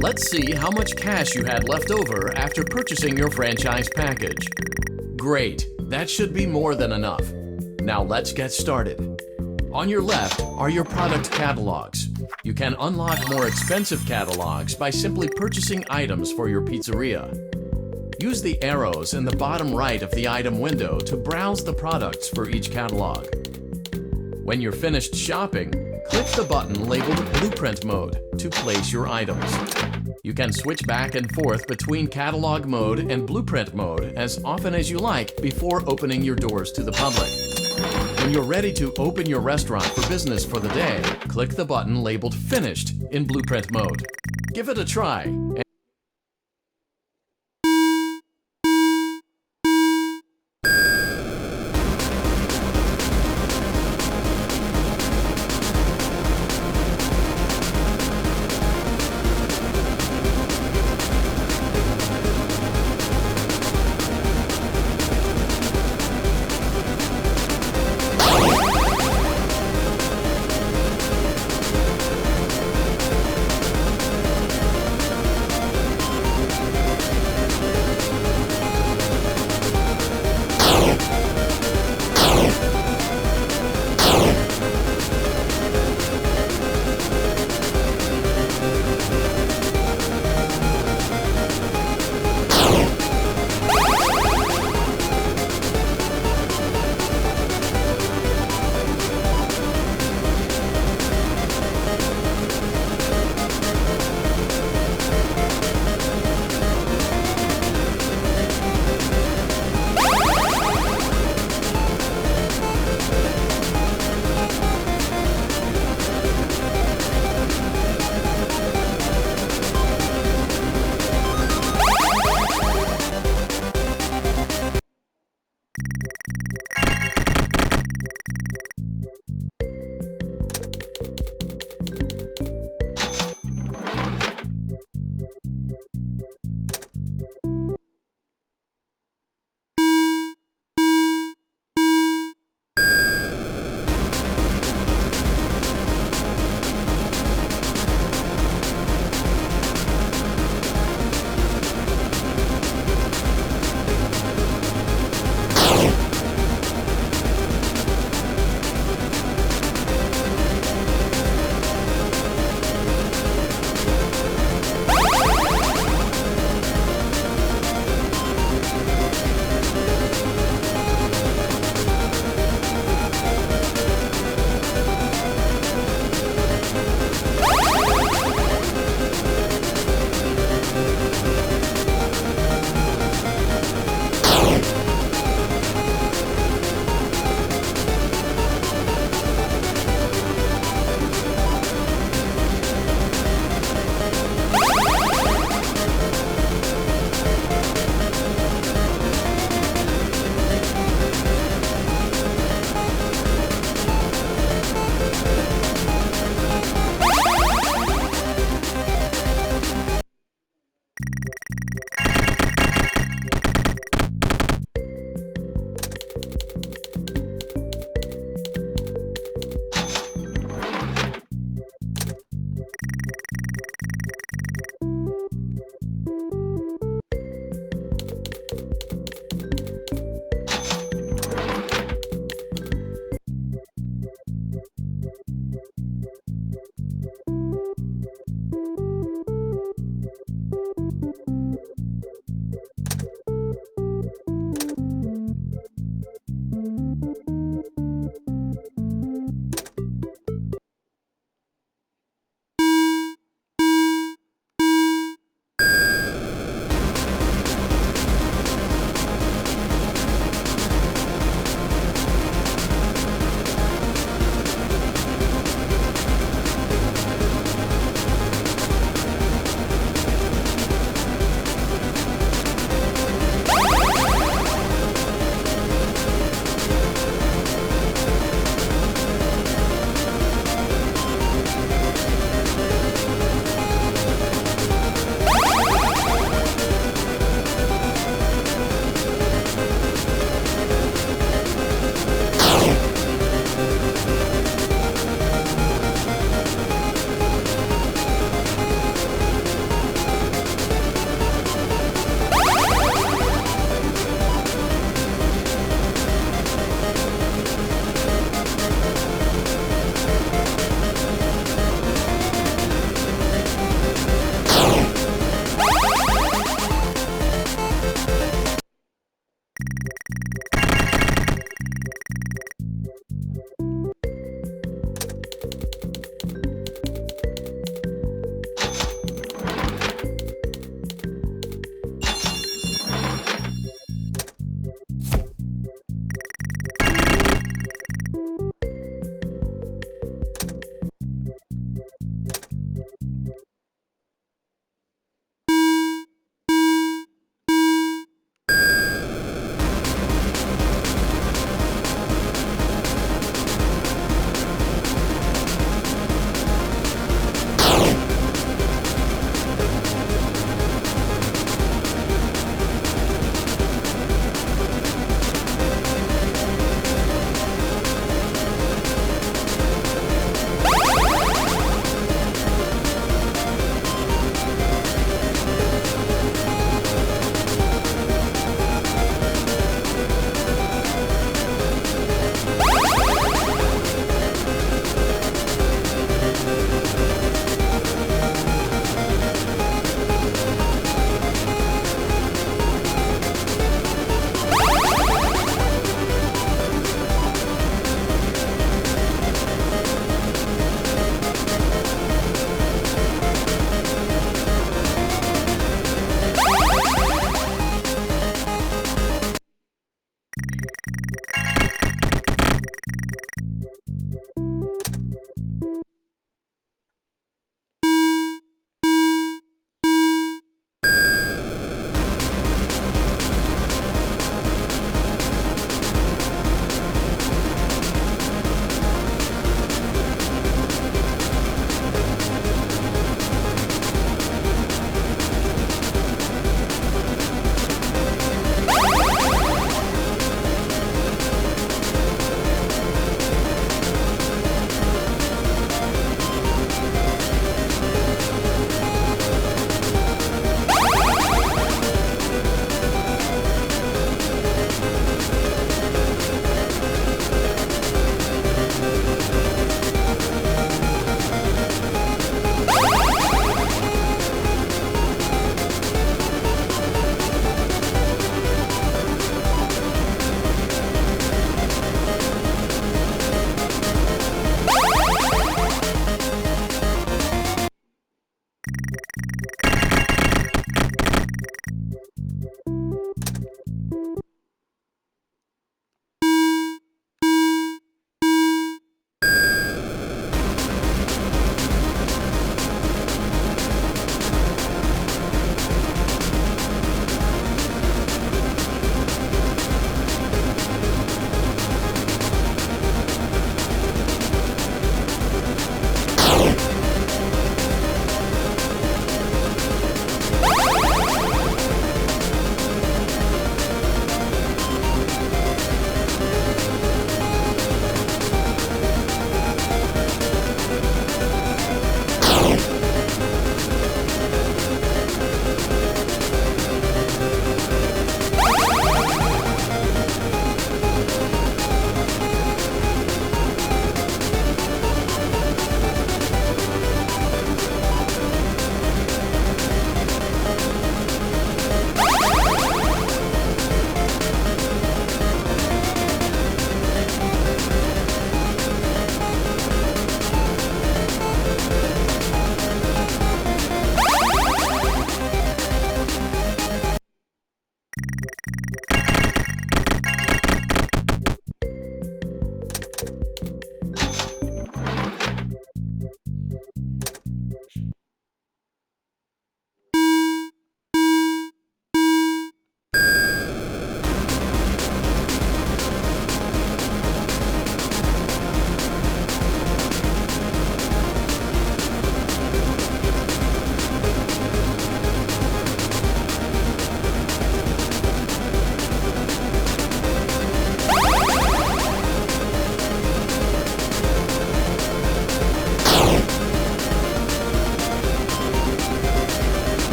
Let's see how much cash you had left over after purchasing your franchise package. Great, that should be more than enough. Now let's get started. On your left are your product catalogs. You can unlock more expensive catalogs by simply purchasing items for your pizzeria. Use the arrows in the bottom right of the item window to browse the products for each catalog. When you're finished shopping, click the button labeled Blueprint Mode to place your items. You can switch back and forth between Catalog Mode and Blueprint Mode as often as you like before opening your doors to the public. When you're ready to open your restaurant for business for the day, click the button labeled Finished in Blueprint Mode. Give it a try.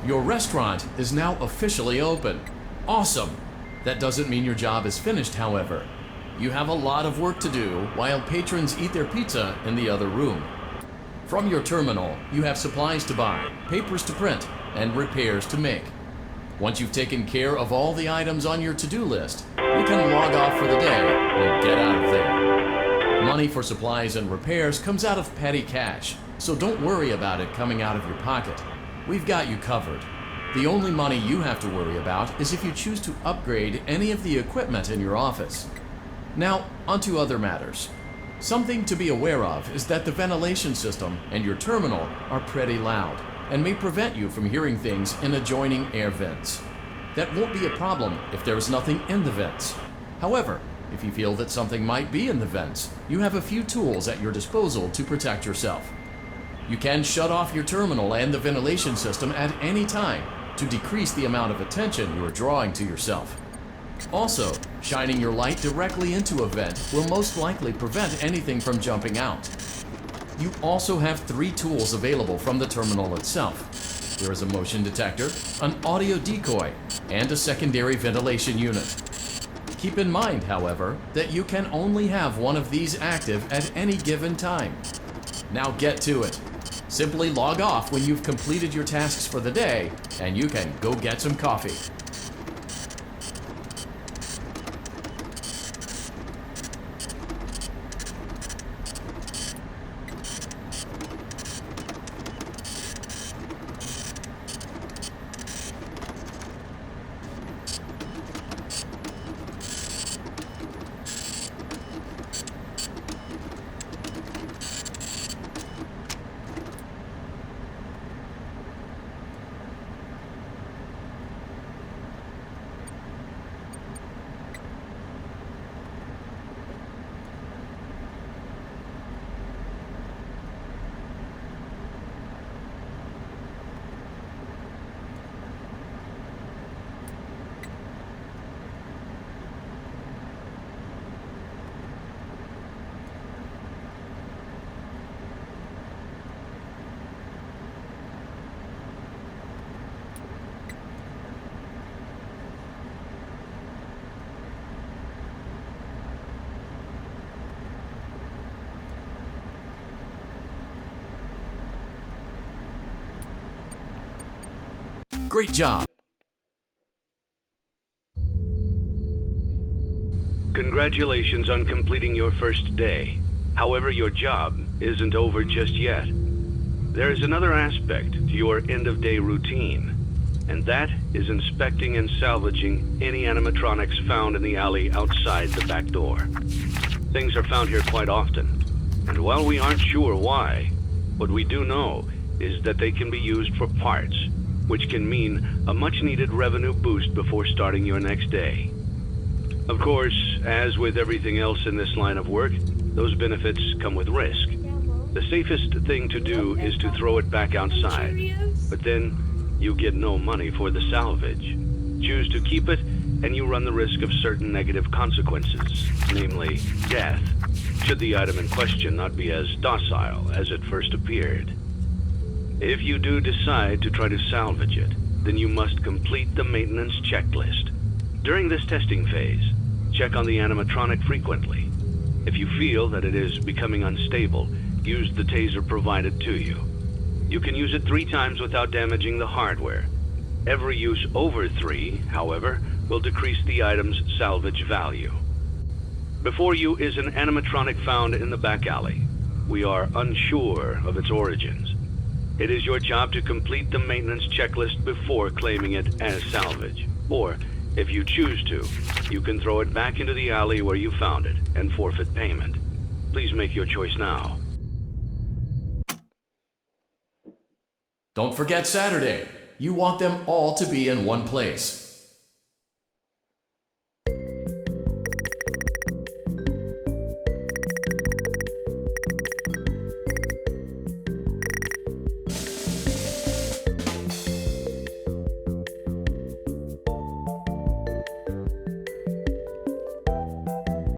Your restaurant is now officially open. Awesome! That doesn't mean your job is finished, however. You have a lot of work to do while patrons eat their pizza in the other room. From your terminal, you have supplies to buy, papers to print, and repairs to make. Once you've taken care of all the items on your to-do list, you can log off for the day and get out of there. Money for supplies and repairs comes out of petty cash, so don't worry about it coming out of your pocket. We've got you covered. The only money you have to worry about is if you choose to upgrade any of the equipment in your office. Now, onto other matters. Something to be aware of is that the ventilation system and your terminal are pretty loud and may prevent you from hearing things in adjoining air vents. That won't be a problem if there is nothing in the vents. However, if you feel that something might be in the vents, you have a few tools at your disposal to protect yourself. You can shut off your terminal and the ventilation system at any time to decrease the amount of attention you are drawing to yourself. Also, shining your light directly into a vent will most likely prevent anything from jumping out. You also have 3 tools available from the terminal itself. There is a motion detector, an audio decoy, and a secondary ventilation unit. Keep in mind, however, that you can only have one of these active at any given time. Now get to it. Simply log off when you've completed your tasks for the day, and you can go get some coffee. Great job! Congratulations on completing your first day. However, your job isn't over just yet. There is another aspect to your end-of-day routine, and that is inspecting and salvaging any animatronics found in the alley outside the back door. Things are found here quite often, and while we aren't sure why, what we do know is that they can be used for parts, which can mean a much-needed revenue boost before starting your next day. Of course, as with everything else in this line of work, those benefits come with risk. The safest thing to do is to throw it back outside, but then you get no money for the salvage. Choose to keep it, and you run the risk of certain negative consequences, namely death, should the item in question not be as docile as it first appeared. If you do decide to try to salvage it, then you must complete the maintenance checklist. During this testing phase, check on the animatronic frequently. If you feel that it is becoming unstable, use the taser provided to you. You can use it 3 times without damaging the hardware. Every use over 3, however, will decrease the item's salvage value. Before you is an animatronic found in the back alley. We are unsure of its origins. It is your job to complete the maintenance checklist before claiming it as salvage. Or, if you choose to, you can throw it back into the alley where you found it and forfeit payment. Please make your choice now. Don't forget Saturday. You want them all to be in one place.